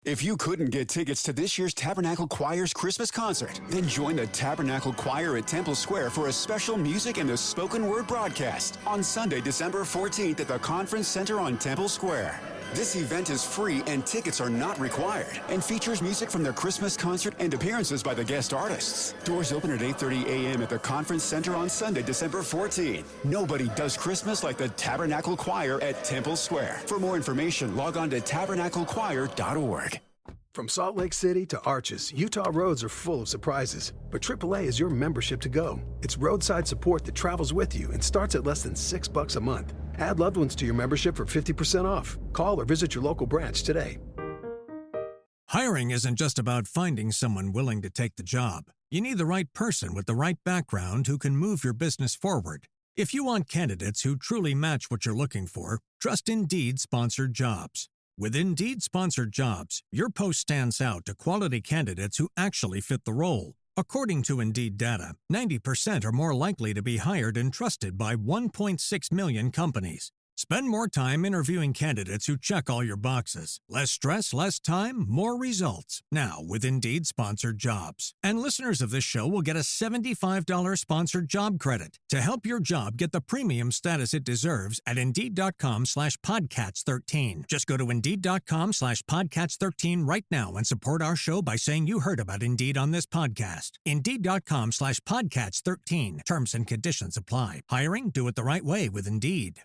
If you couldn't get tickets to this year's Tabernacle Choir's Christmas concert, then join the Tabernacle Choir at Temple Square for a special music and a spoken word broadcast on Sunday, December 14th at the Conference Center on Temple Square. This event is free and tickets are not required and features music from their Christmas concert and appearances by the guest artists. Doors open at 8:30 a.m. at the Conference Center on Sunday, December 14th. Nobody does Christmas like the Tabernacle Choir at Temple Square. For more information, log on to tabernaclechoir.org. From Salt Lake City to Arches, Utah roads are full of surprises. But AAA is your membership to go. It's roadside support that travels with you and starts at less than $6 a month. Add loved ones to your membership for 50% off. Call or visit your local branch today. Hiring isn't just about finding someone willing to take the job. You need the right person with the right background who can move your business forward. If you want candidates who truly match what you're looking for, trust Indeed-sponsored jobs. With Indeed-sponsored jobs, your post stands out to quality candidates who actually fit the role. According to Indeed data, 90% are more likely to be hired and trusted by 1.6 million companies. Spend more time interviewing candidates who check all your boxes. Less stress, less time, more results. Now with Indeed-sponsored jobs. And listeners of this show will get a $75 sponsored job credit to help your job get the premium status it deserves at Indeed.com/Podcats13. Just go to Indeed.com/Podcats13 right now and support our show by saying you heard about Indeed on this podcast. Indeed.com/Podcats13. Terms and conditions apply. Hiring? Do it the right way with Indeed.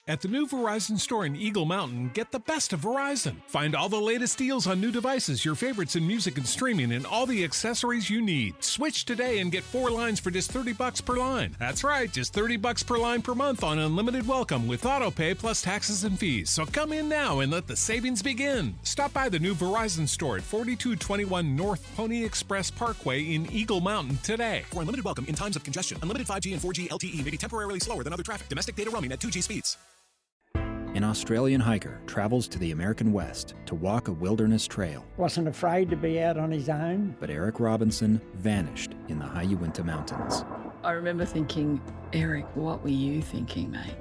At the new Verizon store in Eagle Mountain, get the best of Verizon. Find all the latest deals on new devices, your favorites in music and streaming, and all the accessories you need. Switch today and get 4 lines for just $30 per line. That's right, just $30 per line per month on unlimited welcome with autopay plus taxes and fees. So come in now and let the savings begin. Stop by the new Verizon store at 4221 North Pony Express Parkway in Eagle Mountain today. For unlimited welcome in times of congestion, unlimited 5G and 4G LTE may be temporarily slower than other traffic. Domestic data roaming at 2G speeds. An Australian hiker travels to the American West to walk a wilderness trail. Wasn't afraid to be out on his own. But Eric Robinson vanished in the high Uinta Mountains. I remember thinking, Eric, what were you thinking, mate?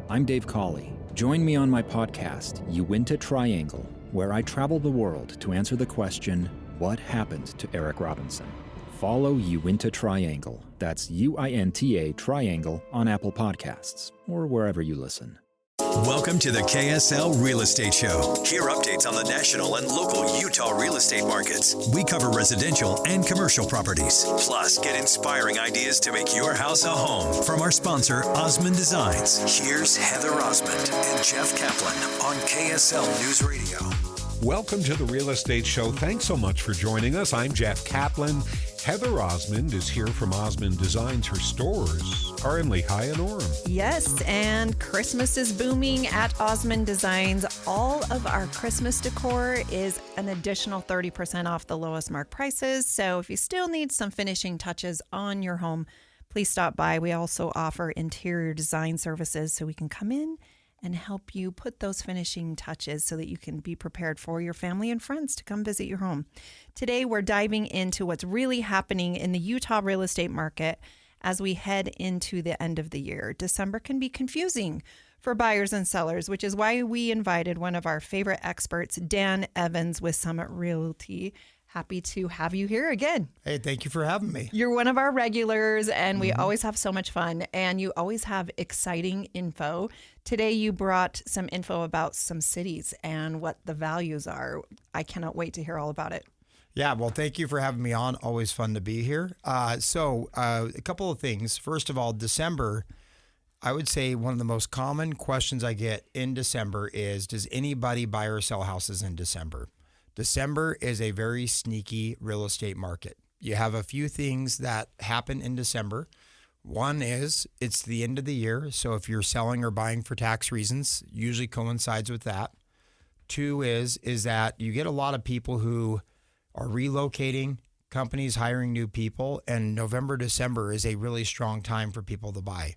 I'm Dave Cawley. Join me on my podcast, Uinta Triangle, where I travel the world to answer the question, what happened to Eric Robinson? Follow Uinta Triangle. That's UINTA Triangle on Apple Podcasts or wherever you listen. Welcome to the KSL Real Estate Show. Hear updates on the national and local Utah real estate markets. We cover residential and commercial properties. Plus, get inspiring ideas to make your house a home from our sponsor, Osmond Designs. Here's Heather Osmond and Jeff Caplan on KSL News Radio. Welcome to the Real Estate Show. Thanks so much for joining us. I'm Jeff Caplan. Heather Osmond is here from Osmond Designs. Her stores are in Lehigh and Orem. Yes, and Christmas is booming at Osmond Designs. All of our Christmas decor is an additional 30% off the lowest mark prices. So if you still need some finishing touches on your home, please stop by. We also offer interior design services, so we can come in and help you put those finishing touches so that you can be prepared for your family and friends to come visit your home. Today, we're diving into what's really happening in the Utah real estate market as we head into the end of the year. December can be confusing for buyers and sellers, which is why we invited one of our favorite experts, Dan Evans with Summit Realty. Happy to have you here again. Hey, thank you for having me. You're one of our regulars, and we always have so much fun, and you always have exciting info. Today, you brought some info about some cities and what the values are. I cannot wait to hear all about it. Yeah, well, thank you for having me on. Always fun to be here. So a couple of things. First of all, December, I would say one of the most common questions I get in December is, does anybody buy or sell houses in December? December is a very sneaky real estate market. You have a few things that happen in December. One is it's the end of the year, so if you're selling or buying for tax reasons, usually coincides with that. Two is that you get a lot of people who are relocating, companies hiring new people, and November, December is a really strong time for people to buy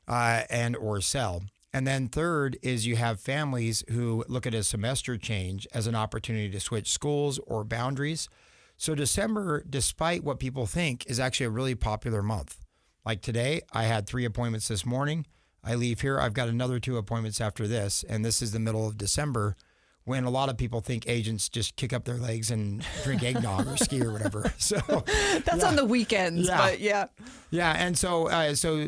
and or sell. And then third is you have families who look at a semester change as an opportunity to switch schools or boundaries. So December, despite what people think, is actually a really popular month. Like today, I had 3 appointments this morning. I leave here. I've got another 2 appointments after this, and this is the middle of December, when a lot of people think agents just kick up their legs and drink eggnog or ski or whatever. So that's on the weekends, but yeah. Yeah, and so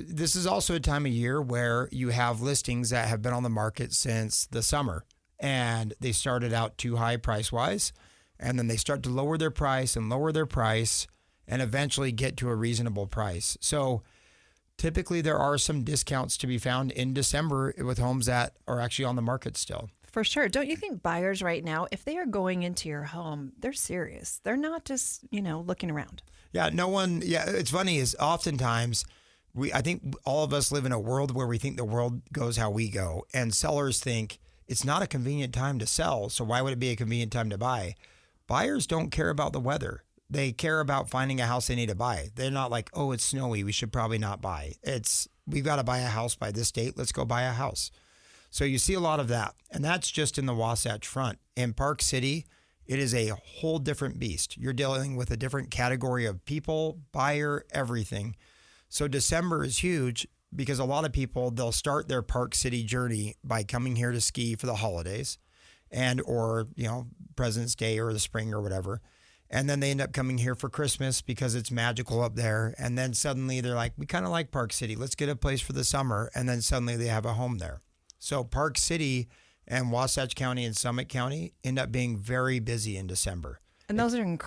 this is also a time of year where you have listings that have been on the market since the summer, and they started out too high price-wise, and then they start to lower their price and eventually get to a reasonable price. So typically there are some discounts to be found in December with homes that are actually on the market still. For sure. Don't you think buyers right now, if they are going into your home, they're serious. They're not just, looking around. Yeah, it's funny is oftentimes I think all of us live in a world where we think the world goes how we go. And sellers think it's not a convenient time to sell. So why would it be a convenient time to buy? Buyers don't care about the weather. They care about finding a house they need to buy. They're not like, oh, it's snowy, we should probably not buy. We've got to buy a house by this date. Let's go buy a house. So you see a lot of that, and that's just in the Wasatch Front. In Park City, it is a whole different beast. You're dealing with a different category of people, buyer, everything. So December is huge because a lot of people, they'll start their Park City journey by coming here to ski for the holidays or President's Day or the spring or whatever. And then they end up coming here for Christmas because it's magical up there. And then suddenly they're like, we kind of like Park City. Let's get a place for the summer. And then suddenly they have a home there. So Park City and Wasatch County and Summit County end up being very busy in December. And those are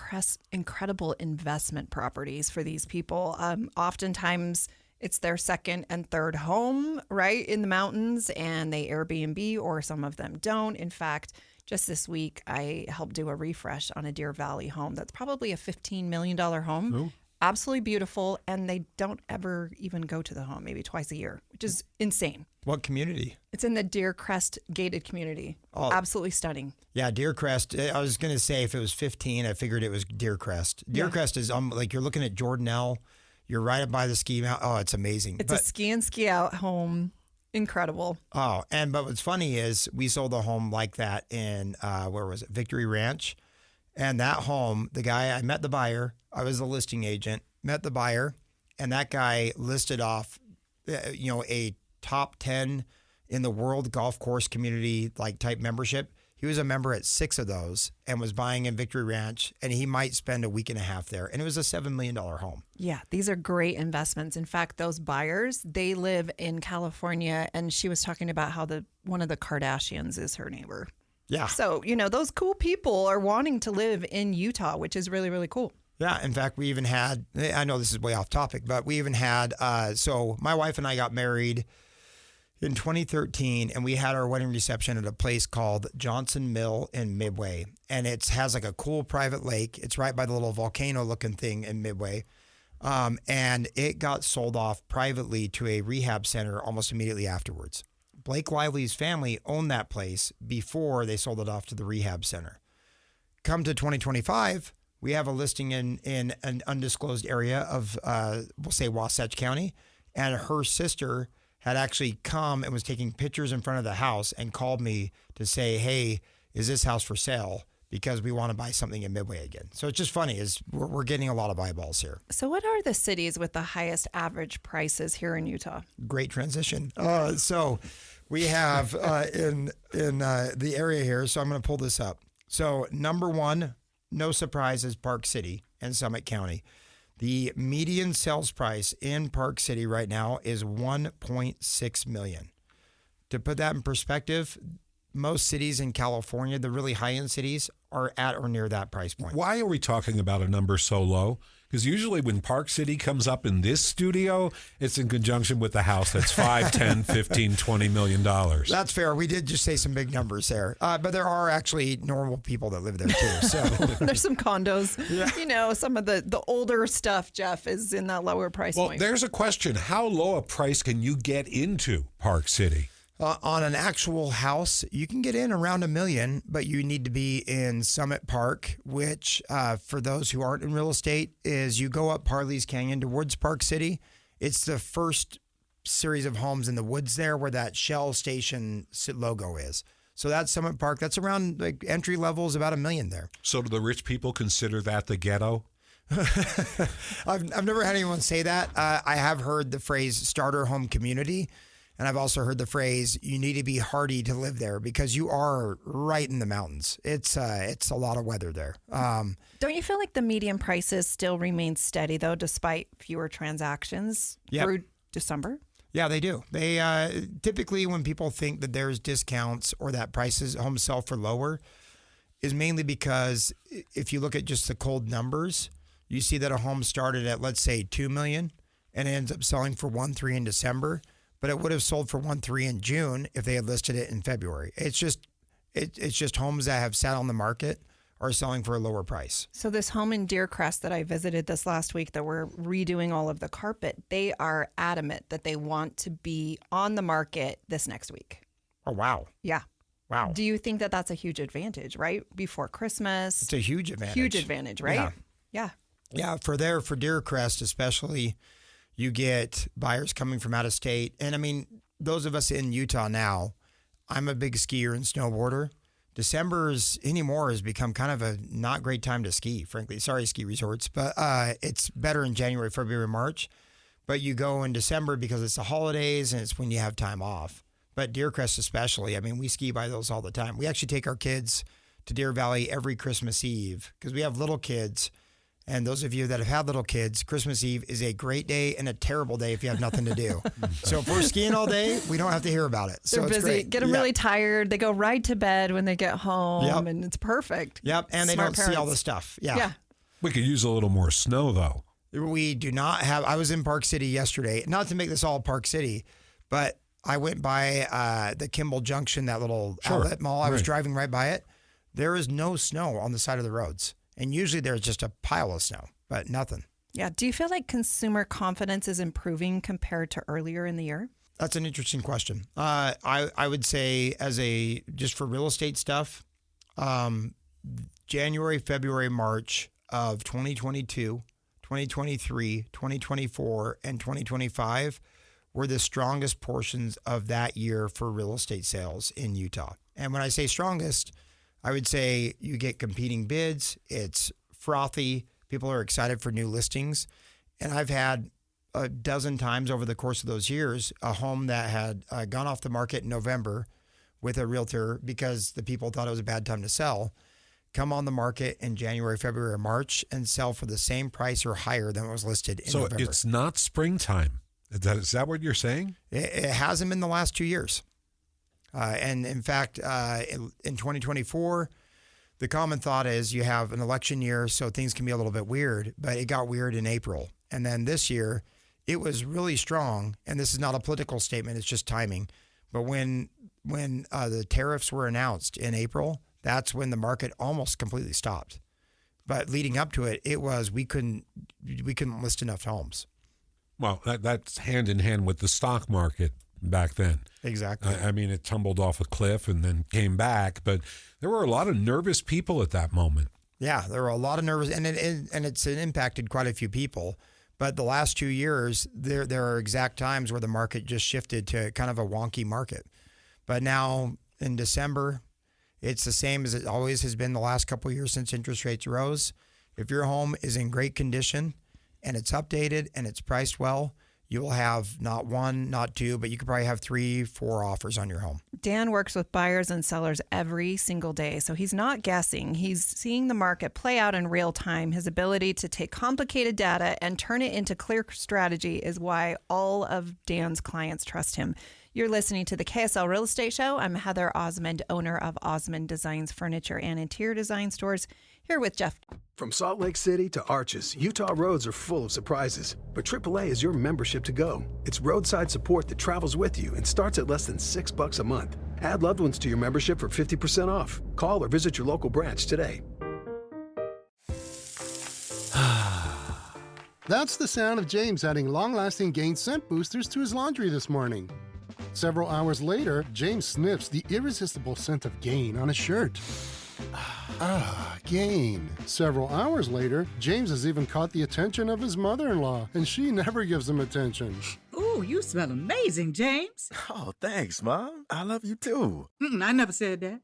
incredible investment properties for these people. Oftentimes it's their second and third home, right, in the mountains, and they Airbnb, or some of them don't. In fact, just this week, I helped do a refresh on a Deer Valley home. That's probably a $15 million home. Ooh. Absolutely beautiful, and they don't ever even go to the home, maybe twice a year, which is insane. What community? It's in the Deer Crest gated community. Oh. Absolutely stunning. Yeah, Deer Crest. I was going to say if it was 15, I figured it was Deer Crest. Deer Crest is like you're looking at Jordanelle. You're right up by the ski mountain. Oh, it's amazing. It's a ski in, ski out home. Incredible. Oh, but what's funny is we sold a home like that in, where was it? Victory Ranch. And that home, I met the buyer. I was the listing agent, met the buyer, and that guy listed off, a top 10 in the world golf course community type membership. He was a member at 6 of those and was buying in Victory Ranch, and he might spend a week and a half there. And it was a $7 million home. Yeah, these are great investments. In fact, those buyers, they live in California, and she was talking about how one of the Kardashians is her neighbor. Yeah. So, those cool people are wanting to live in Utah, which is really, really cool. Yeah. In fact, we even had, I know this is way off topic, but we even had, so my wife and I got married in 2013, and we had our wedding reception at a place called Johnson Mill in Midway. And it has like a cool private lake. It's right by the little volcano looking thing in Midway. And it got sold off privately to a rehab center almost immediately afterwards. Blake Lively's family owned that place before they sold it off to the rehab center. Come to 2025, we have a listing in an undisclosed area of, we'll say Wasatch County, and her sister had actually come and was taking pictures in front of the house and called me to say, hey, is this house for sale? Because we want to buy something in Midway again. So it's just funny is we're getting a lot of eyeballs here. So what are the cities with the highest average prices here in Utah? Great transition. So we have in the area here, so I'm going to pull this up. So number one, no surprise, is Park City and Summit County. The median sales price in Park City right now is $1.6 million. To put that in perspective, most cities in California, the really high-end cities, are at or near that price point. Why are we talking about a number so low? Because usually when Park City comes up in this studio, it's in conjunction with the house that's $5, $10, $15, $20 million. That's fair. We did just say some big numbers there. But there are actually normal people that live there too. So there's some condos. Yeah. Some of the older stuff, Jeff, is in that lower price point. Well, there's a question. How low a price can you get into Park City? On an actual house, you can get in around $1 million, but you need to be in Summit Park, which for those who aren't in real estate, is you go up Parley's Canyon towards Park City. It's the first series of homes in the woods there where that Shell station logo is. So that's Summit Park. That's around entry level is about $1 million there. So do the rich people consider that the ghetto? I've never had anyone say that. I have heard the phrase starter home community. And I've also heard the phrase, you need to be hardy to live there because you are right in the mountains. It's a lot of weather there. Don't you feel like the median prices still remain steady, though, despite fewer transactions through December? Yeah, they do. They typically, when people think that there's discounts or that prices homes sell for lower, is mainly because if you look at just the cold numbers, you see that a home started at, let's say, $2 million and ends up selling for $1.3 million in December, but it would have sold for $1.3 million in June if they had listed it in February. It's just homes that have sat on the market are selling for a lower price. So this home in Deercrest that I visited this last week that we're redoing all of the carpet, they are adamant that they want to be on the market this next week. Oh, wow. Yeah. Wow. Do you think that that's a huge advantage, right? Before Christmas. It's a huge advantage. Huge advantage, right? Yeah. Yeah, for Deercrest especially, you get buyers coming from out of state. And I mean, those of us in Utah now, I'm a big skier and snowboarder. December's anymore has become kind of a not great time to ski, frankly. Sorry, ski resorts, but it's better in January, February, March. But you go in December because it's the holidays and it's when you have time off. But Deercrest especially, I mean, we ski by those all the time. We actually take our kids to Deer Valley every Christmas Eve because we have little kids. And those of you that have had little kids, Christmas Eve is a great day and a terrible day if you have nothing to do. So if we're skiing all day, we don't have to hear about it. So They're it's busy, great. get them really tired. They go right to bed when they get home, and it's perfect. Yep, and they Smart don't see all the stuff. Yeah. We could use a little more snow, though. We do not have. I was in Park City yesterday. Not to make this all Park City, but I went by the Kimball Junction, that little outlet mall. I was driving right by it. There is no snow on the side of the roads. And usually there's just a pile of snow, but nothing. Yeah. Do you feel like consumer confidence is improving compared to earlier in the year? That's an interesting question. I would say just for real estate stuff, January, February, March of 2022, 2023, 2024, and 2025 were the strongest portions of that year for real estate sales in Utah. And when I say strongest, I would say you get competing bids. It's frothy. People are excited for new listings. And I've had a dozen times over the course of those years, a home that had gone off the market in November with a realtor because the people thought it was a bad time to sell, come on the market in January, February, or March and sell for the same price or higher than it was listed in November. So it's not springtime. Is that what you're saying? It hasn't been the last 2 years. And in fact, in 2024, the common thought is you have an election year, so things can be a little bit weird, but it got weird in April. And then this year, it was really strong. And this is not a political statement, it's just timing. But when the tariffs were announced in April, that's when the market almost completely stopped. But leading up to it, it was we couldn't list enough homes. Well, that's hand in hand with the stock market back then. Exactly. I mean, it tumbled off a cliff and then came back, but there were a lot of nervous people at that moment. Yeah, there were a lot of nervous, and it's impacted quite a few people. But the last 2 years, there are exact times where the market just shifted to kind of a wonky market. But now in December, it's the same as it always has been the last couple of years since interest rates rose. If your home is in great condition and it's updated and it's priced well, you will have not one, not two, but you could probably have 3, 4 offers on your home. Dan works with buyers and sellers every single day, so he's not guessing. He's seeing the market play out in real time. His ability to take complicated data and turn it into clear strategy is why all of Dan's clients trust him. You're listening to the KSL Real Estate Show. I'm Heather Osmond, owner of Osmond Designs Furniture and Interior Design Stores, here with Jeff. From Salt Lake City to Arches, Utah roads are full of surprises, but AAA is your membership to go. It's roadside support that travels with you and starts at less than $6 a month. Add loved ones to your membership for 50% off. Call or visit your local branch today. That's the sound of James adding long-lasting Gain scent boosters to his laundry this morning. Several hours later, James sniffs the irresistible scent of Gain on his shirt. Gain. Several hours later, James has even caught the attention of his mother-in-law, and she never gives him attention. Ooh, you smell amazing, James. Oh, thanks, Mom. I love you too. I never said that.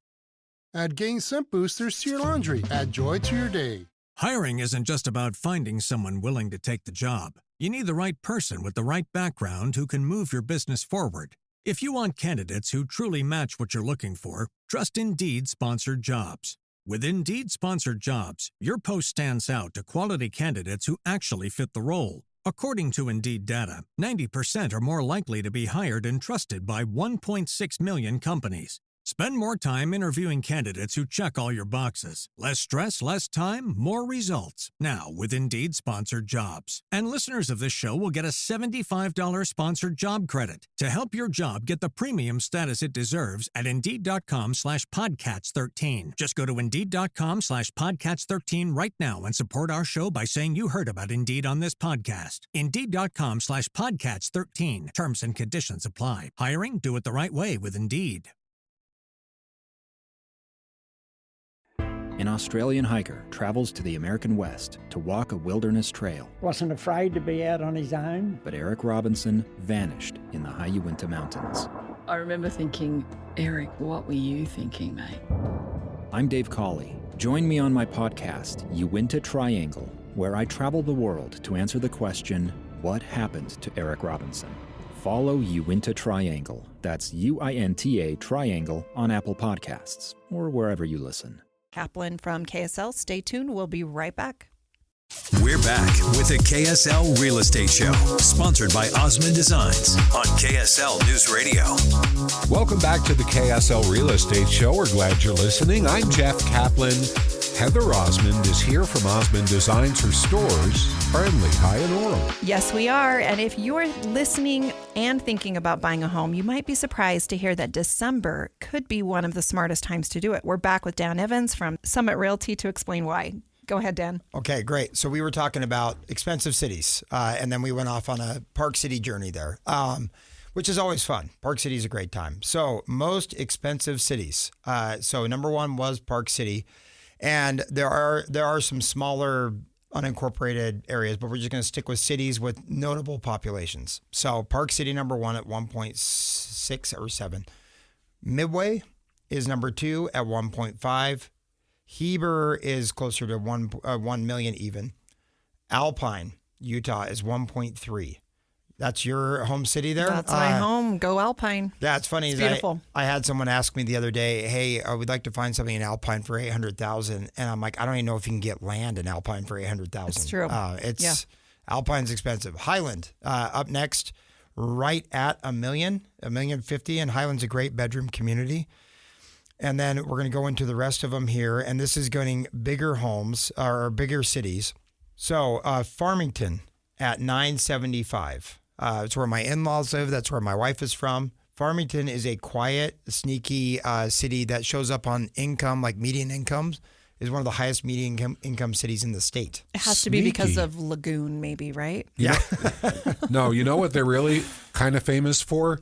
Add Gain scent boosters to your laundry. Add joy to your day. Hiring isn't just about finding someone willing to take the job. You need the right person with the right background who can move your business forward. If you want candidates who truly match what you're looking for, trust Indeed sponsored jobs. With Indeed sponsored jobs, your post stands out to quality candidates who actually fit the role. According to Indeed data, 90% are more likely to be hired and trusted by 1.6 million companies. Spend more time interviewing candidates who check all your boxes. Less stress, less time, more results. Now with Indeed sponsored jobs. And listeners of this show will get a $75 sponsored job credit to help your job get the premium status it deserves at Indeed.com/Podcats13. Just go to Indeed.com/Podcats13 right now and support our show by saying you heard about Indeed on this podcast. Indeed.com/Podcats13. Terms and conditions apply. Hiring? Do it the right way with Indeed. An Australian hiker travels to the American West to walk a wilderness trail. Wasn't afraid to be out on his own. But Eric Robinson vanished in the high Uinta Mountains. I remember thinking, Eric, what were you thinking, mate? I'm Dave Cawley. Join me on my podcast, Uinta Triangle, where I travel the world to answer the question, what happened to Eric Robinson? Follow Uinta Triangle. That's UINTA Triangle on Apple Podcasts or wherever you listen. Caplan from KSL. Stay tuned. We'll be right back. We're back with the KSL Real Estate Show, sponsored by Osmond Designs on KSL News Radio. Welcome back to the KSL Real Estate Show. We're glad you're listening. I'm Jeff Caplan. Heather Osmond is here from Osmond Designs. Her stores are in Lehigh and Orem. Yes, we are. And if you're listening and thinking about buying a home, you might be surprised to hear that December could be one of the smartest times to do it. We're back with Dan Evans from Summit Realty to explain why. Go ahead, Dan. Okay, great. So we were talking about expensive cities, and then we went off on a Park City journey there, which is always fun. Park City is a great time. So most expensive cities. So number one was Park City. And there are some smaller unincorporated areas, but we're just going to stick with cities with notable populations. So Park City, number one at 1.6 or 7. Midway is number 2 at 1.5. Heber is closer to 1 million even. Alpine, Utah is 1.3. That's your home city there? That's my home. Go Alpine. Yeah, it's funny. It's beautiful. I had someone ask me the other day, hey, we'd like to find something in Alpine for $800,000. And I'm like, I don't even know if you can get land in Alpine for $800,000. It's true. Alpine's expensive. Highland, up next, right at $1 million, $1,050,000. And Highland's a great bedroom community. And then we're going to go into the rest of them here. And this is going bigger homes or bigger cities. So Farmington at $975,000. It's where my in-laws live. That's where my wife is from. Farmington is a quiet, sneaky city that shows up on income, like median incomes, is one of the highest median income cities in the state. It has to be because of Lagoon, maybe, right? Yeah. No, you know what they're really kind of famous for?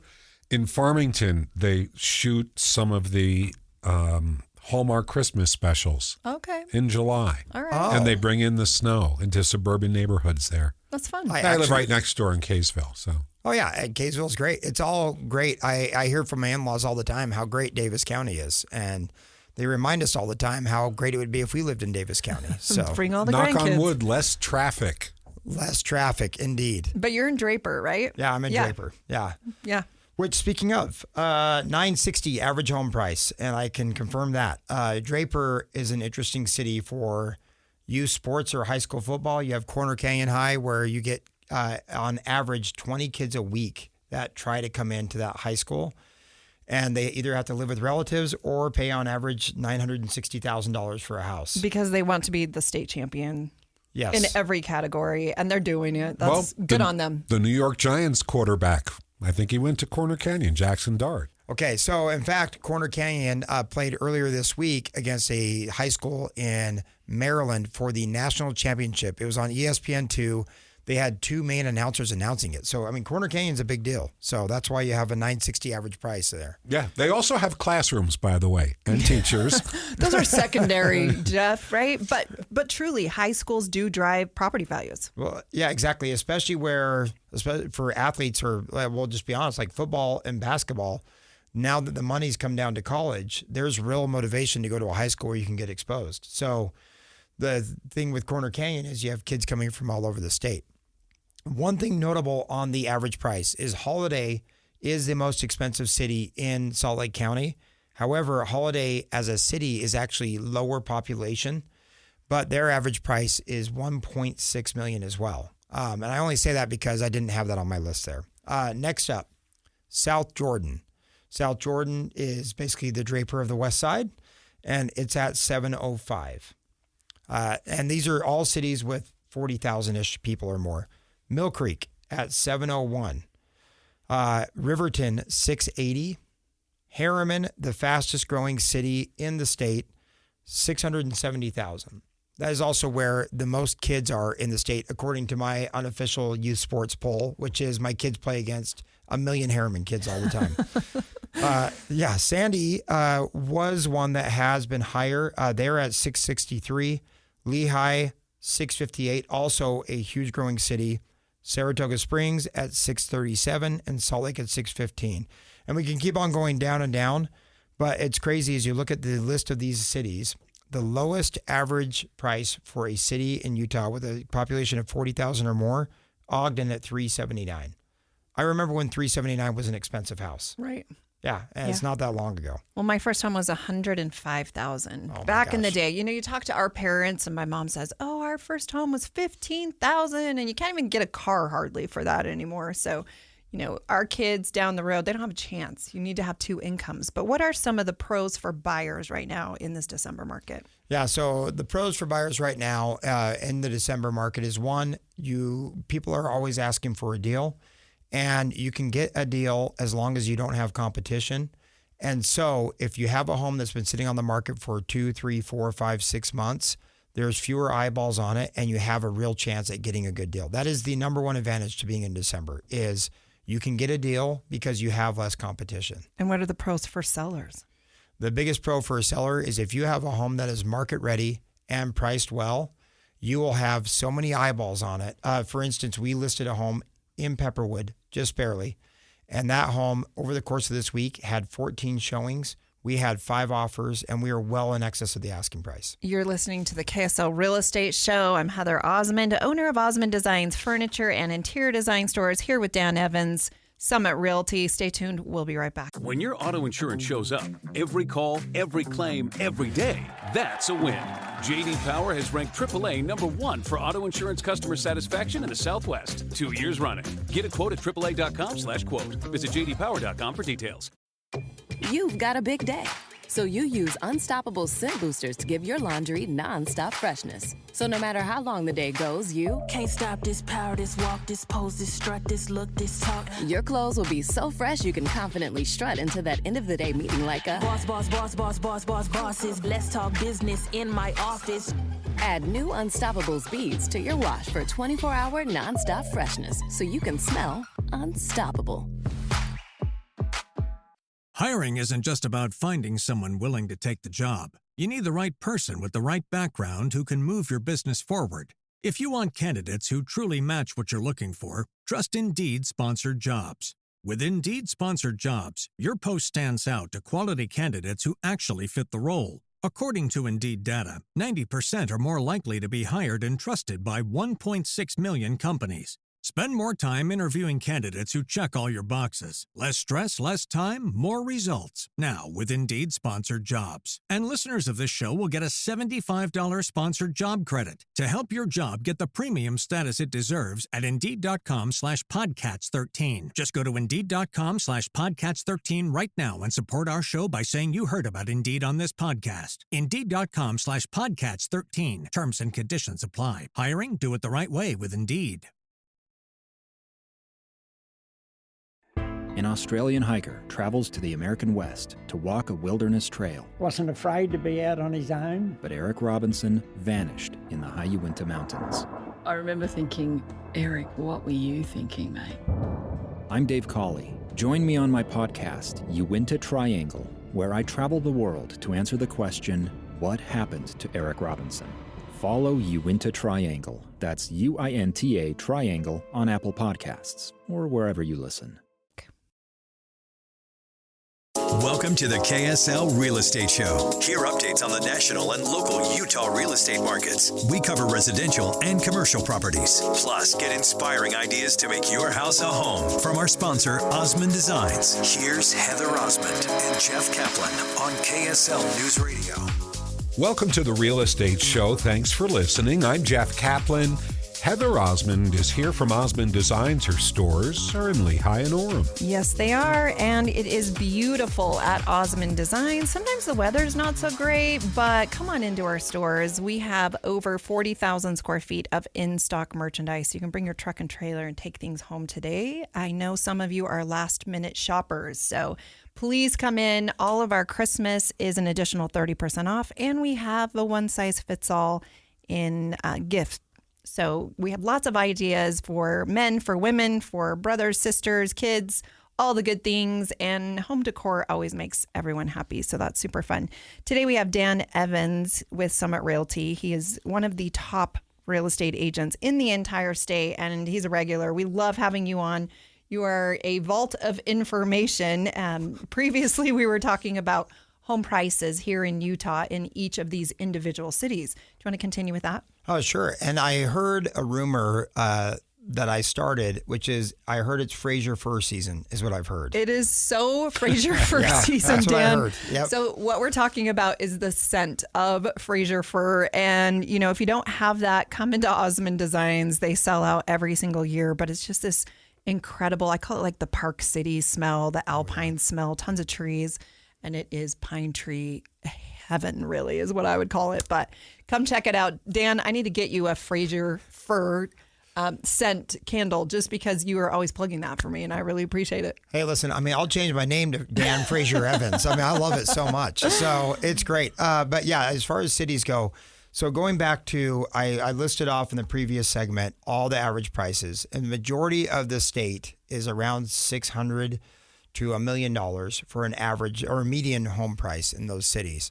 In Farmington, they shoot some of the Hallmark Christmas specials. Okay. In July. All right. And they bring in the snow into suburban neighborhoods there. That's fun. I live right next door in Kaysville, so. Oh, yeah. And Kaysville's great. It's all great. I hear from my in-laws all the time how great Davis County is. And they remind us all the time how great it would be if we lived in Davis County. So bring all the knock grandkids. on wood, less traffic. Less traffic, indeed. But you're in Draper, right? Yeah, I'm in Draper. Yeah. Yeah. Which, speaking of, $960 average home price, and I can confirm that. Draper is an interesting city for youth sports or high school football. You have Corner Canyon High, where you get, on average, 20 kids a week that try to come into that high school. And they either have to live with relatives or pay on average $960,000 for a house. Because they want to be the state champion. Yes. In every category, and they're doing it. That's good on them. The New York Giants quarterback, I think he went to Corner Canyon, Jackson Dart. Okay, so in fact, Corner Canyon played earlier this week against a high school in Maryland for the national championship. It was on ESPN2. They had 2 main announcers announcing it. So, I mean, Corner Canyon's a big deal. So that's why you have a $960 average price there. Yeah, they also have classrooms, by the way, and teachers. Those are secondary, Jeff, right? But truly, high schools do drive property values. Well, yeah, exactly. Especially for athletes, or we'll just be honest, like football and basketball. Now that the money's come down to college, there's real motivation to go to a high school where you can get exposed. So the thing with Corner Canyon is you have kids coming from all over the state. One thing notable on the average price is Holiday is the most expensive city in Salt Lake County. However, Holiday as a city is actually lower population, but their average price is $1.6 million as well. And I only say that because I didn't have that on my list there. Next up, South Jordan. South Jordan is basically the Draper of the West Side, and it's at 705. And these are all cities with 40,000-ish people or more. Mill Creek at 701. Riverton, 680. Harriman, the fastest growing city in the state, 670,000. That is also where the most kids are in the state, according to my unofficial youth sports poll, which is my kids play against a million Harriman kids all the time. Sandy was one that has been higher. They're at 663. Lehigh, 658, also a huge growing city. Saratoga Springs at 637 and Salt Lake at 615. And we can keep on going down and down, but it's crazy as you look at the list of these cities. The lowest average price for a city in Utah with a population of 40,000 or more, Ogden at $379. I remember when $379 was an expensive house. Right. Yeah, and it's not that long ago. Well, my first home was $105,000 back in the day. You know, you talk to our parents, and my mom says, "Oh, our first home was $15,000," and you can't even get a car hardly for that anymore. So, you know, our kids down the road, they don't have a chance. You need to have two incomes. But what are some of the pros for buyers right now in this December market? Yeah, so the pros for buyers right now in the December market is one, people are always asking for a deal. And you can get a deal as long as you don't have competition. And so if you have a home that's been sitting on the market for 2, 3, 4, 5, 6 months, there's fewer eyeballs on it and you have a real chance at getting a good deal. That is the number one advantage to being in December is you can get a deal because you have less competition. And what are the pros for sellers? The biggest pro for a seller is if you have a home that is market ready and priced well, you will have so many eyeballs on it. For instance, we listed a home in Pepperwood, just barely. And that home, over the course of this week, had 14 showings. We had 5 offers, and we are well in excess of the asking price. You're listening to the KSL Real Estate Show. I'm Heather Osmond, owner of Osmond Designs Furniture and Interior Design Stores, here with Dan Evans, Summit Realty. Stay tuned. We'll be right back. When your auto insurance shows up, every call, every claim, every day, that's a win. J.D. Power has ranked AAA #1 for auto insurance customer satisfaction in the Southwest 2 years running. Get a quote at AAA.com/quote. Visit JDPower.com for details. You've got a big day, so you use Unstoppable Scent Boosters to give your laundry nonstop freshness. So no matter how long the day goes, you can't stop this power, this walk, this pose, this strut, this look, this talk. Your clothes will be so fresh you can confidently strut into that end of the day meeting like a bosses. Let's talk business in my office. Add new Unstoppables beads to your wash for 24-hour nonstop freshness so you can smell unstoppable. Hiring isn't just about finding someone willing to take the job. You need the right person with the right background who can move your business forward. If you want candidates who truly match what you're looking for, trust Indeed-sponsored jobs. With Indeed-sponsored jobs, your post stands out to quality candidates who actually fit the role. According to Indeed data, 90% are more likely to be hired and trusted by 1.6 million companies. Spend more time interviewing candidates who check all your boxes. Less stress, less time, more results. Now with Indeed-sponsored jobs. And listeners of this show will get a $75 sponsored job credit to help your job get the premium status it deserves at Indeed.com/Podcats13. Just go to Indeed.com/Podcats13 right now and support our show by saying you heard about Indeed on this podcast. Indeed.com/Podcats13. Terms and conditions apply. Hiring? Do it the right way with Indeed. An Australian hiker travels to the American West to walk a wilderness trail. Wasn't afraid to be out on his own. But Eric Robinson vanished in the high Uinta Mountains. I remember thinking, Eric, what were you thinking, mate? I'm Dave Cawley. Join me on my podcast, Uinta Triangle, where I travel the world to answer the question, what happened to Eric Robinson? Follow Uinta Triangle. That's UINTA Triangle on Apple Podcasts or wherever you listen. Welcome to the KSL Real Estate Show. Hear updates on the national and local Utah real estate markets. We cover residential and commercial properties. Plus, get inspiring ideas to make your house a home from our sponsor, Osmond Designs. Here's Heather Osmond and Jeff Caplan on KSL News Radio. Welcome to the Real Estate Show. Thanks for listening. I'm Jeff Caplan. Heather Osmond is here from Osmond Designs. Her stores are in Lehigh and Orem. Yes, they are, and it is beautiful at Osmond Designs. Sometimes the weather's not so great, but come on into our stores. We have over 40,000 square feet of in-stock merchandise. You can bring your truck and trailer and take things home today. I know some of you are last-minute shoppers, so please come in. All of our Christmas is an additional 30% off, and we have the one-size-fits-all in gift. So we have lots of ideas for men, for women, for brothers, sisters, kids, all the good things. And home decor always makes everyone happy. So that's super fun. Today we have Dan Evans with Summit Realty. He is one of the top real estate agents in the entire state, and he's a regular. We love having you on. You are a vault of information. Previously, we were talking about home prices here in Utah in each of these individual cities. Do you want to continue with that? Oh, sure. And I heard a rumor that I started, which is I heard it's Fraser fir season, is what I've heard. It is so Fraser fir season, that's Dan. what I heard. Yep. So what we're talking about is the scent of Fraser fir. And, you know, if you don't have that, come into Osmond Designs. They sell out every single year, but it's just this incredible, I call it like the Park City smell, the alpine smell, tons of trees. And it is pine tree heaven, really, is what I would call it. But come check it out. Dan, I need to get you a Fraser fir scent candle just because you are always plugging that for me, and I really appreciate it. Hey, listen, I mean, I'll change my name to Dan Fraser Evans. I mean, I love it so much. So it's great. But yeah, as far as cities go, so going back to, I listed off in the previous segment all the average prices, and the majority of the state is around $600,000 to $1 million for an average or a median home price in those cities.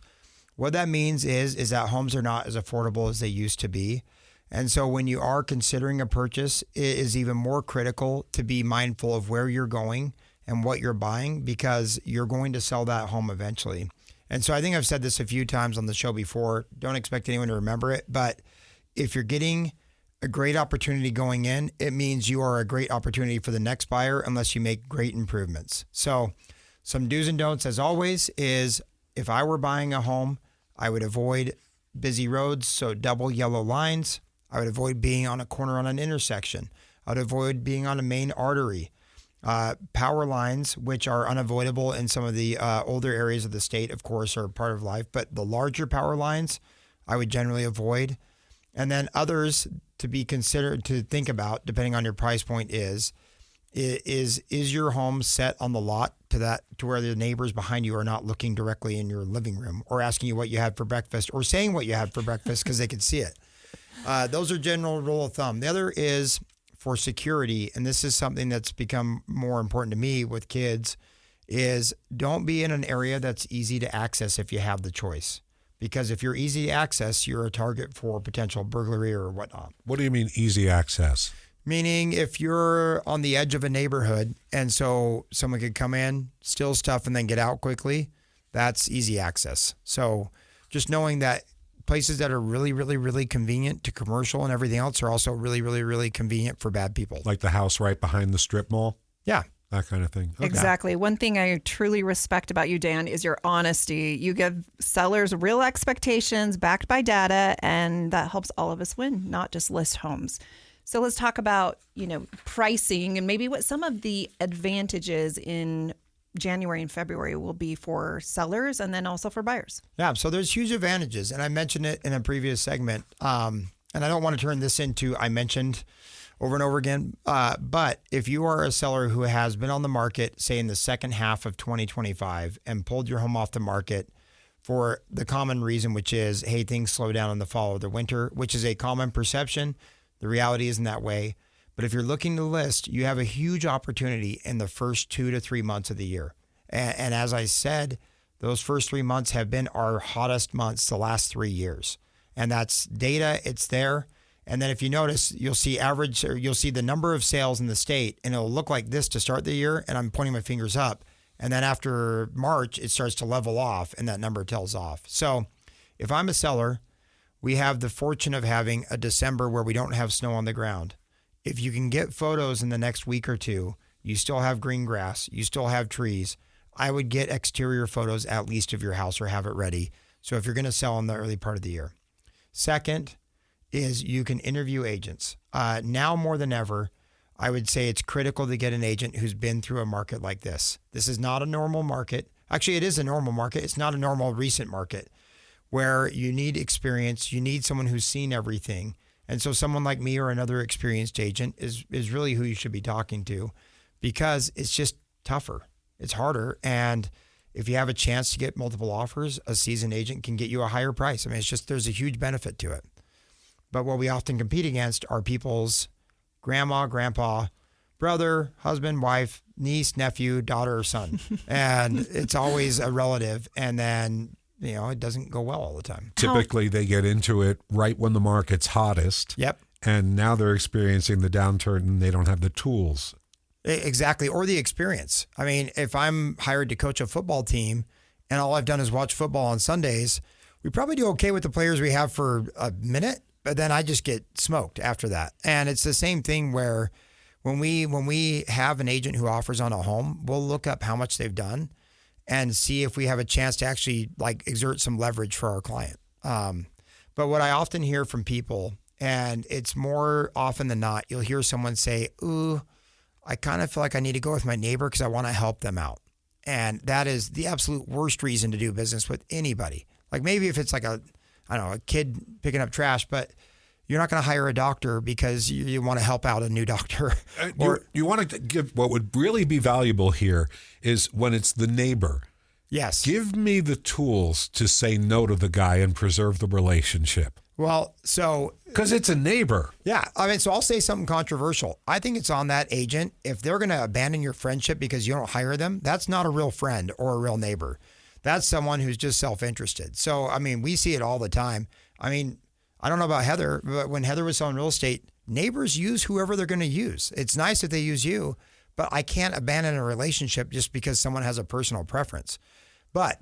What that means is that homes are not as affordable as they used to be. And so when you are considering a purchase, it is even more critical to be mindful of where you're going and what you're buying, because you're going to sell that home eventually. And so I think I've said this a few times on the show before. Don't expect anyone to remember it, but if you're getting a great opportunity going in, it means you are a great opportunity for the next buyer unless you make great improvements. So some do's and don'ts, as always, is if I were buying a home, I would avoid busy roads, so double yellow lines. I would avoid being on a corner on an intersection. I would avoid being on a main artery. Power lines, which are unavoidable in some of the older areas of the state, of course, are part of life, but the larger power lines, I would generally avoid. And then others to be considered, to think about, depending on your price point, is your home set on the lot to where the neighbors behind you are not looking directly in your living room or asking you what you had for breakfast or saying what you had for breakfast because they could see it. Those are general rule of thumb. The other is for security, and this is something that's become more important to me with kids, is don't be in an area that's easy to access if you have the choice. Because if you're easy to access, you're a target for potential burglary or whatnot. What do you mean easy access? Meaning if you're on the edge of a neighborhood and so someone could come in, steal stuff, and then get out quickly, that's easy access. So just knowing that places that are really, really, really convenient to commercial and everything else are also really, really, really convenient for bad people. Like the house right behind the strip mall? Yeah. That kind of thing. Okay. Exactly. One thing I truly respect about you, Dan, is your honesty. You give sellers real expectations backed by data, and that helps all of us win, not just list homes. So let's talk about, pricing and maybe what some of the advantages in January and February will be for sellers and then also for buyers. Yeah, so there's huge advantages, and I mentioned it in a previous segment. And I don't want to turn this into I mentioned over and over again. But if you are a seller who has been on the market, say in the second half of 2025 and pulled your home off the market for the common reason, which is, hey, things slow down in the fall or the winter, which is a common perception. The reality isn't that way. But if you're looking to list, you have a huge opportunity in the first 2 to 3 months of the year. And as I said, those first 3 months have been our hottest months the last 3 years. And that's data, it's there. And then if you notice, you'll see the number of sales in the state, and it'll look like this to start the year, and I'm pointing my fingers up, And then after March, it starts to level off and that number tails off. So if I'm a seller, we have the fortune of having a December where we don't have snow on the ground. If you can get photos in the next week or two, you still have green grass, you still have trees, I would get exterior photos at least of your house or have it ready. So if you're going to sell in the early part of the year. Second is you can interview agents. Now more than ever, I would say it's critical to get an agent who's been through a market like this. This is not a normal market. Actually, it is a normal market. It's not a normal recent market where you need experience. You need someone who's seen everything. And so someone like me or another experienced agent is really who you should be talking to, because it's just tougher. It's harder. And if you have a chance to get multiple offers, a seasoned agent can get you a higher price. I mean, it's just, there's a huge benefit to it. But what we often compete against are people's grandma, grandpa, brother, husband, wife, niece, nephew, daughter, or son. And it's always a relative. And then, it doesn't go well all the time. Typically, they get into it right when the market's hottest. Yep. And now they're experiencing the downturn and they don't have the tools. Exactly. Or the experience. I mean, if I'm hired to coach a football team and all I've done is watch football on Sundays, we probably do okay with the players we have for a minute, but then I just get smoked after that. And it's the same thing where when we have an agent who offers on a home, we'll look up how much they've done and see if we have a chance to actually exert some leverage for our client. But what I often hear from people, and it's more often than not, you'll hear someone say, ooh, I kind of feel like I need to go with my neighbor because I want to help them out. And that is the absolute worst reason to do business with anybody. Like maybe if it's like a kid picking up trash, but you're not going to hire a doctor because you want to help out a new doctor. You want to give, what would really be valuable here is when it's the neighbor. Yes. Give me the tools to say no to the guy and preserve the relationship. Well, because it's a neighbor. Yeah. I mean, so I'll say something controversial. I think it's on that agent. If they're going to abandon your friendship because you don't hire them, that's not a real friend or a real neighbor. That's someone who's just self-interested. So, I mean, we see it all the time. I mean, I don't know about Heather, but when Heather was selling real estate, neighbors use whoever they're going to use. It's nice if they use you, but I can't abandon a relationship just because someone has a personal preference. But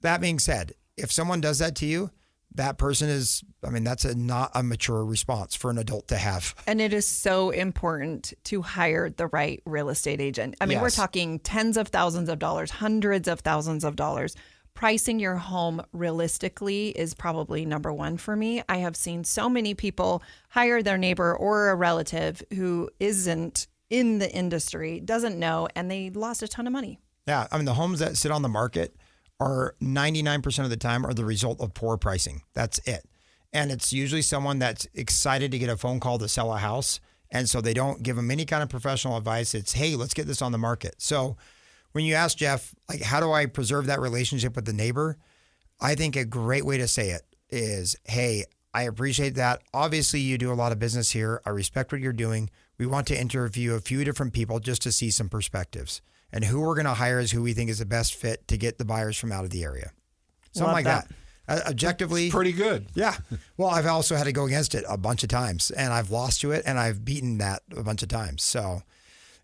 that being said, if someone does that to you, that person is, that's not a mature response for an adult to have. And it is so important to hire the right real estate agent. I mean, Yes. We're talking tens of thousands of dollars, hundreds of thousands of dollars. Pricing your home realistically is probably number one for me. I have seen so many people hire their neighbor or a relative who isn't in the industry, doesn't know, and they lost a ton of money. Yeah. I mean, the homes that sit on the market are 99% of the time are the result of poor pricing. That's it. And it's usually someone that's excited to get a phone call to sell a house. And so they don't give them any kind of professional advice. It's, hey, let's get this on the market. So when you ask Jeff, how do I preserve that relationship with the neighbor? I think a great way to say it is, hey, I appreciate that. Obviously, you do a lot of business here. I respect what you're doing. We want to interview a few different people just to see some perspectives. And who we're going to hire is who we think is the best fit to get the buyers from out of the area. Something like that. Objectively. It's pretty good. Yeah. Well, I've also had to go against it a bunch of times, and I've lost to it, and I've beaten that a bunch of times. So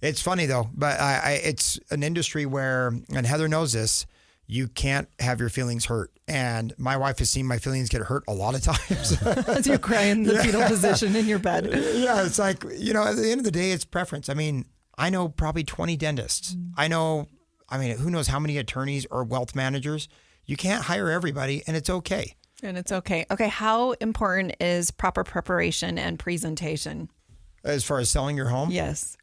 it's funny, though. But it's an industry where, and Heather knows this, you can't have your feelings hurt. And my wife has seen my feelings get hurt a lot of times. As you cry in the fetal position in your bed. Yeah. It's like, at the end of the day, it's preference. I mean, I know probably 20 dentists. Who knows how many attorneys or wealth managers. You can't hire everybody, and it's okay. And it's okay. Okay, how important is proper preparation and presentation? As far as selling your home? Yes.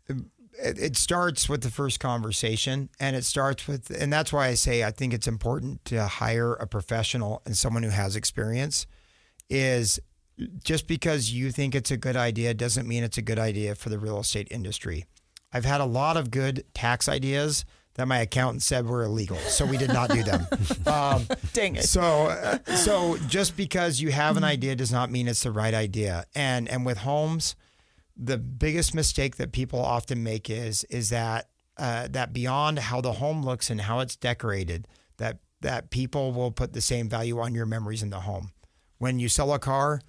It starts with the first conversation, and that's why I say I think it's important to hire a professional and someone who has experience. Is just because you think it's a good idea doesn't mean it's a good idea for the real estate industry. I've had a lot of good tax ideas that my accountant said were illegal, so we did not do them. Dang it. So just because you have an idea does not mean it's the right idea. And with homes, the biggest mistake that people often make is that beyond how the home looks and how it's decorated, that people will put the same value on your memories in the home. When you sell a car,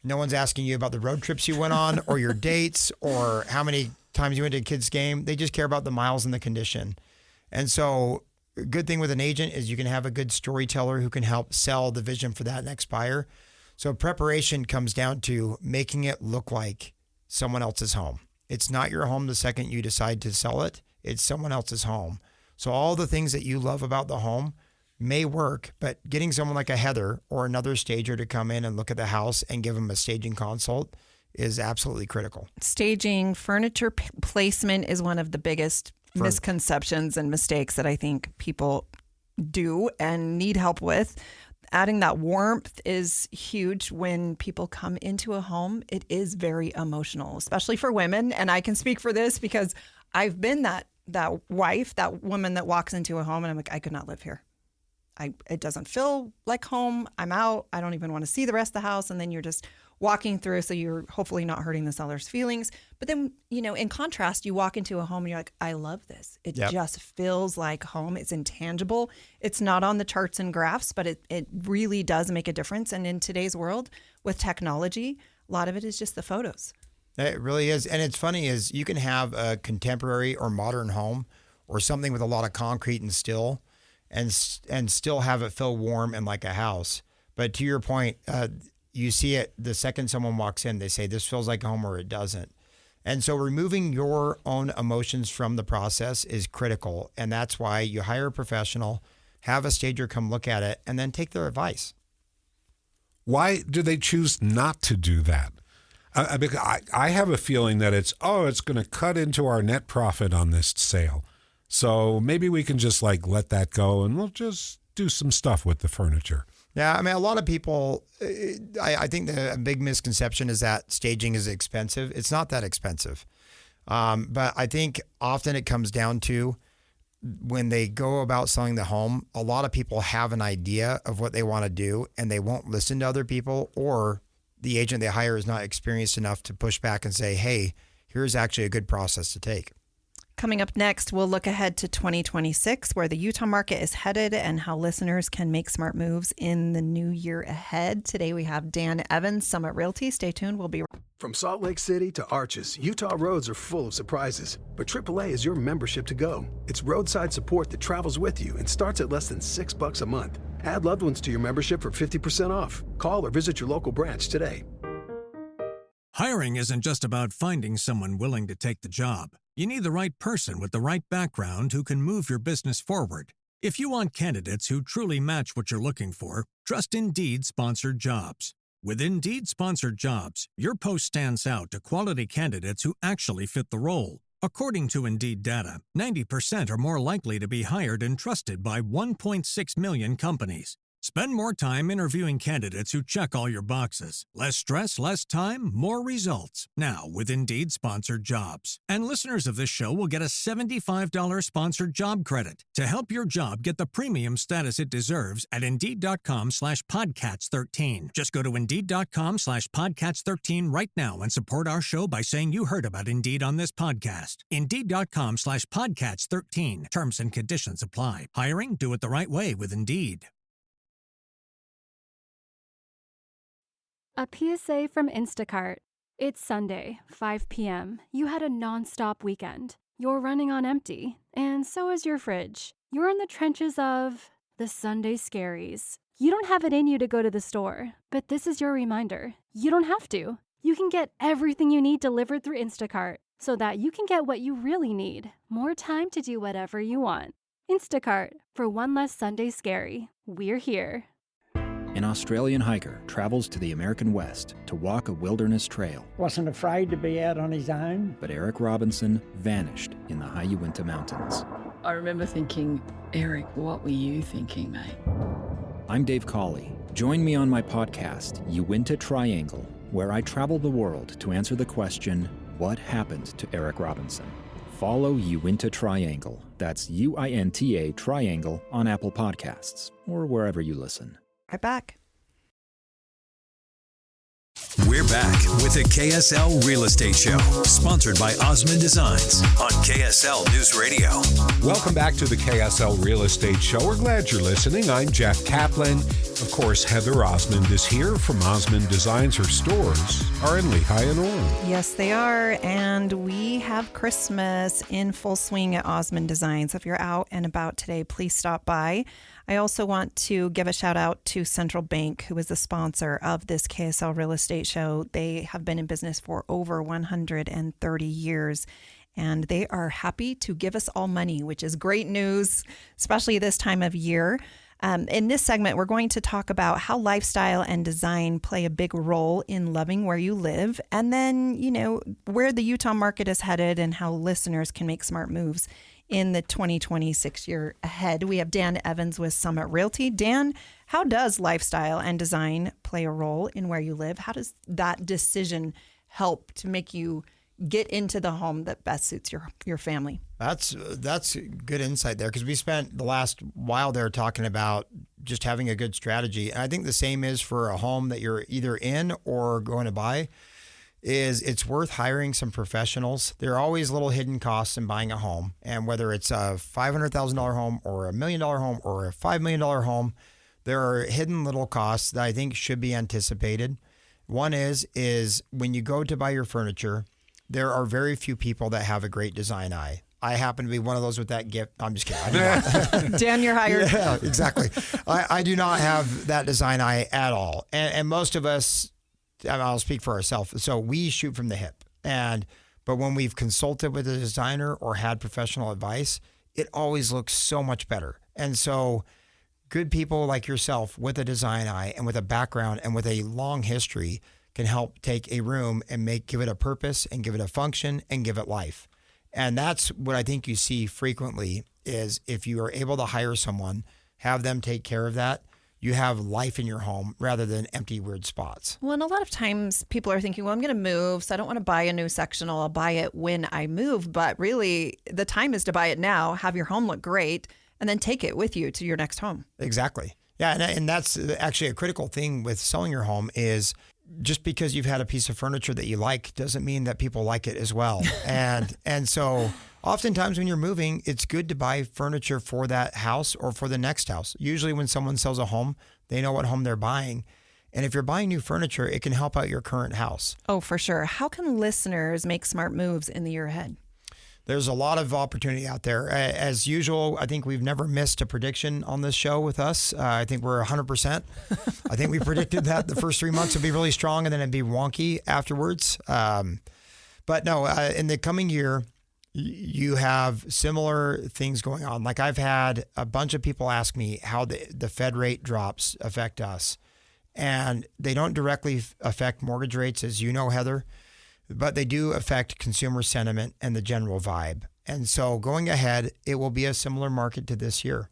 no one's asking you about the road trips you went on or your dates or how many times you went to a kid's game. They just care about the miles and the condition. And so a good thing with an agent is you can have a good storyteller who can help sell the vision for that next buyer. So preparation comes down to making it look like someone else's home. It's not your home the second you decide to sell it. It's someone else's home. So all the things that you love about the home may work, but getting someone like a Heather or another stager to come in and look at the house and give them a staging consult is absolutely critical. Staging, furniture placement is one of the biggest misconceptions and mistakes that I think people do and need help with. Adding that warmth is huge when people come into a home. It is very emotional, especially for women. And I can speak for this because I've been that wife, that woman that walks into a home and I'm like, I could not live here. It doesn't feel like home. I'm out. I don't even want to see the rest of the house. And then you're just walking through, so you're hopefully not hurting the seller's feelings. But then, in contrast, you walk into a home and you're like, I love this. It just feels like home. It's intangible. It's not on the charts and graphs, but it really does make a difference. And in today's world with technology, a lot of it is just the photos. It really is. And it's funny is you can have a contemporary or modern home or something with a lot of concrete and steel and still have it feel warm and like a house. But to your point, you see it the second someone walks in, they say this feels like home or it doesn't. And so removing your own emotions from the process is critical. And that's why you hire a professional, have a stager come look at it, and then take their advice. Why do they choose not to do that? I have a feeling that it's going to cut into our net profit on this sale. So maybe we can just let that go and we'll just do some stuff with the furniture. Yeah, I mean, a lot of people, I think the big misconception is that staging is expensive. It's not that expensive. But I think often it comes down to when they go about selling the home, a lot of people have an idea of what they want to do and they won't listen to other people, or the agent they hire is not experienced enough to push back and say, hey, here's actually a good process to take. Coming up next, we'll look ahead to 2026, where the Utah market is headed and how listeners can make smart moves in the new year ahead. Today we have Dan Evans, Summit Realty. Stay tuned. We'll be right back. From Salt Lake City to Arches, Utah roads are full of surprises. But AAA is your membership to go. It's roadside support that travels with you and starts at less than $6 a month. Add loved ones to your membership for 50% off. Call or visit your local branch today. Hiring isn't just about finding someone willing to take the job. You need the right person with the right background who can move your business forward. If you want candidates who truly match what you're looking for, trust Indeed Sponsored Jobs. With Indeed Sponsored Jobs, your post stands out to quality candidates who actually fit the role. According to Indeed data, 90% are more likely to be hired and trusted by 1.6 million companies. Spend more time interviewing candidates who check all your boxes. Less stress, less time, more results. Now with Indeed Sponsored Jobs. And listeners of this show will get a $75 sponsored job credit to help your job get the premium status it deserves at Indeed.com/Podcats13. Just go to Indeed.com/Podcats13 right now and support our show by saying you heard about Indeed on this podcast. Indeed.com/Podcats13. Terms and conditions apply. Hiring? Do it the right way with Indeed. A PSA from Instacart. It's Sunday, 5 p.m. You had a non-stop weekend. You're running on empty, and so is your fridge. You're in the trenches of the Sunday scaries. You don't have it in you to go to the store, but this is your reminder. You don't have to. You can get everything you need delivered through Instacart so that you can get what you really need, more time to do whatever you want. Instacart, for one less Sunday scary. We're here. An Australian hiker travels to the American West to walk a wilderness trail. Wasn't afraid to be out on his own. But Eric Robinson vanished in the high Uinta Mountains. I remember thinking, Eric, what were you thinking, mate? I'm Dave Cawley. Join me on my podcast, Uinta Triangle, where I travel the world to answer the question, what happened to Eric Robinson? Follow Uinta Triangle. That's UINTA Triangle on Apple Podcasts or wherever you listen. Right back. We're back with the KSL Real Estate Show, sponsored by Osmond Designs on KSL News Radio. Welcome back to the KSL Real Estate Show. We're glad you're listening. I'm Jeff Caplan. Of course, Heather Osmond is here from Osmond Designs. Her stores are in Lehigh and Orem. Yes, they are. And we have Christmas in full swing at Osmond Designs. If you're out and about today, please stop by. I also want to give a shout out to Central Bank, who is the sponsor of this KSL Real Estate Show. They have been in business for over 130 years, and they are happy to give us all money, which is great news, especially this time of year. In this segment, we're going to talk about how lifestyle and design play a big role in loving where you live, and then, where the Utah market is headed and how listeners can make smart moves in the 2026 year ahead. We have Dan Evans with Summit Realty. Dan, how does lifestyle and design play a role in where you live? How does that decision help to make you get into the home that best suits your family? That's good insight there, because we spent the last while there talking about just having a good strategy. And I think the same is for a home that you're either in or going to buy. It's worth hiring some professionals. There are always little hidden costs in buying a home. And whether it's a $500,000 home or $1 million home or a $5 million home, there are hidden little costs that I think should be anticipated. One is when you go to buy your furniture, there are very few people that have a great design eye. I happen to be one of those with that gift. I'm just kidding. I do not. Dan, you're hired. Yeah, exactly. I do not have that design eye at all. And most of us, I'll speak for ourselves. So we shoot from the hip. But when we've consulted with a designer or had professional advice, it always looks so much better. And so good people like yourself with a design eye and with a background and with a long history can help take a room and give it a purpose and give it a function and give it life. And that's what I think you see frequently is if you are able to hire someone, have them take care of that, you have life in your home rather than empty, weird spots. Well, and a lot of times people are thinking, well, I'm going to move, so I don't want to buy a new sectional. I'll buy it when I move. But really, the time is to buy it now, have your home look great, and then take it with you to your next home. Exactly. Yeah, and that's actually a critical thing with selling your home is just because you've had a piece of furniture that you like doesn't mean that people like it as well. And so oftentimes when you're moving, it's good to buy furniture for that house or for the next house. Usually when someone sells a home, they know what home they're buying. And if you're buying new furniture, it can help out your current house. Oh, for sure. How can listeners make smart moves in the year ahead? There's a lot of opportunity out there. As usual, I think we've never missed a prediction on this show with us. I think we're 100%. I think we predicted that the first 3 months would be really strong and then it'd be wonky afterwards. But no, in the coming year, you have similar things going on. Like I've had a bunch of people ask me how the Fed rate drops affect us. And they don't directly affect mortgage rates, as you know, Heather, but they do affect consumer sentiment and the general vibe. And so going ahead, it will be a similar market to this year.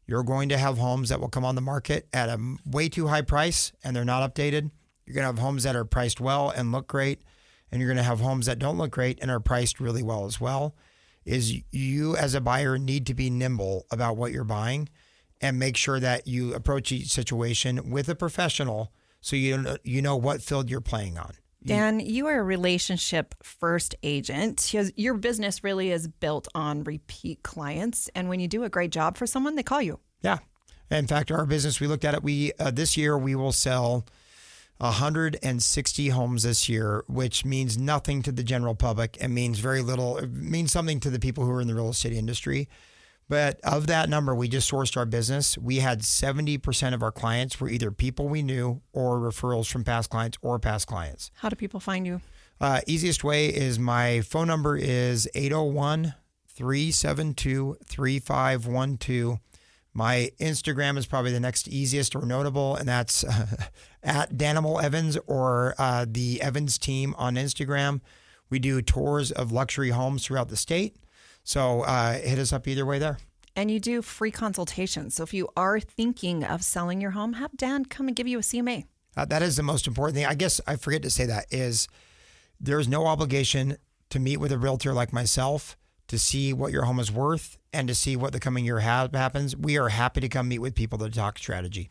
You're going to have homes that will come on the market at a way too high price and they're not updated. You're going to have homes that are priced well and look great. And you're going to have homes that don't look great and are priced really well as well. Is you as a buyer need to be nimble about what you're buying and make sure that you approach each situation with a professional so you know what field you're playing on. Dan, you are a relationship first agent. Your business really is built on repeat clients. And when you do a great job for someone, they call you. Yeah. In fact, our business, we looked at it. This year we will sell 160 homes this year, which means nothing to the general public and means very little. It means something to the people who are in the real estate industry. But of that number, we just sourced our business. We had 70% of our clients were either people we knew or referrals from past clients or past clients. How do people find you? Easiest way is my phone number is 801-372-3512. My Instagram is probably the next easiest or notable, and that's at Danimal Evans or the Evans team on Instagram. We do tours of luxury homes throughout the state. So hit us up either way there. And you do free consultations. So if you are thinking of selling your home, have Dan come and give you a CMA. That is the most important thing. I guess I forget to say that is there's no obligation to meet with a realtor like myself to see what your home is worth and to see what the coming year happens. We are happy to come meet with people to talk strategy.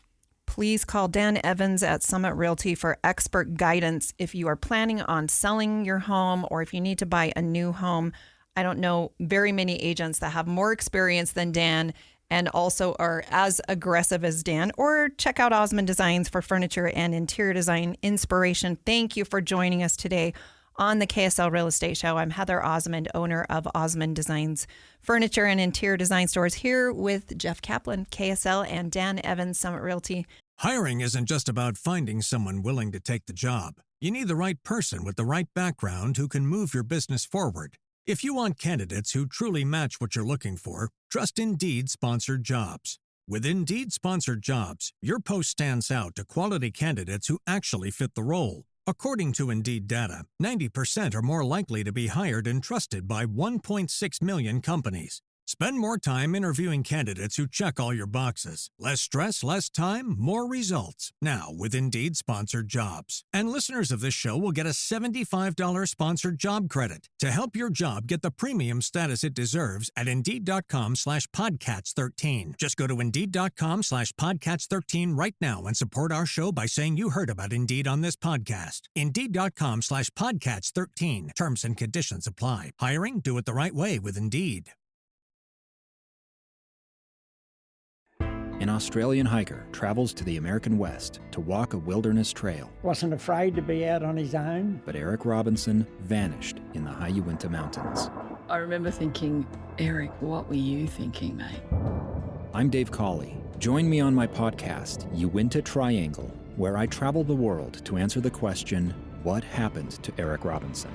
please call Dan Evans at Summit Realty for expert guidance if you are planning on selling your home or if you need to buy a new home. I don't know very many agents that have more experience than Dan and also are as aggressive as Dan. Or check out Osmond Designs for furniture and interior design inspiration. Thank you for joining us today on the KSL Real Estate Show. I'm Heather Osmond, owner of Osmond Designs Furniture and Interior Design Stores, here with Jeff Caplan, KSL, and Dan Evans, Summit Realty. Hiring isn't just about finding someone willing to take the job. You need the right person with the right background who can move your business forward. If you want candidates who truly match what you're looking for, trust Indeed Sponsored Jobs. With Indeed Sponsored Jobs, your post stands out to quality candidates who actually fit the role. According to Indeed data, 90% are more likely to be hired and trusted by 1.6 million companies. Spend more time interviewing candidates who check all your boxes. Less stress, less time, more results. Now with Indeed Sponsored Jobs. And listeners of this show will get a $75 sponsored job credit to help your job get the premium status it deserves at Indeed.com/Podcats13. Just go to Indeed.com/Podcats13 right now and support our show by saying you heard about Indeed on this podcast. Indeed.com/Podcats13. Terms and conditions apply. Hiring? Do it the right way with Indeed. An Australian hiker travels to the American West to walk a wilderness trail. Wasn't afraid to be out on his own. But Eric Robinson vanished in the high Uinta Mountains. I remember thinking, Eric, what were you thinking, mate? I'm Dave Cawley. Join me on my podcast, Uinta Triangle, where I travel the world to answer the question, what happened to Eric Robinson?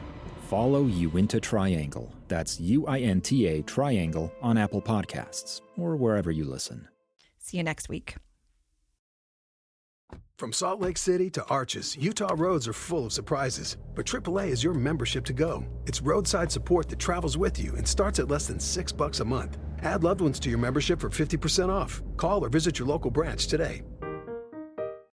Follow Uinta Triangle. That's UINTA Triangle on Apple Podcasts or wherever you listen. See you next week. From Salt Lake City to Arches, Utah roads are full of surprises. But AAA is your membership to go. It's roadside support that travels with you and starts at less than $6 a month. Add loved ones to your membership for 50% off. Call or visit your local branch today.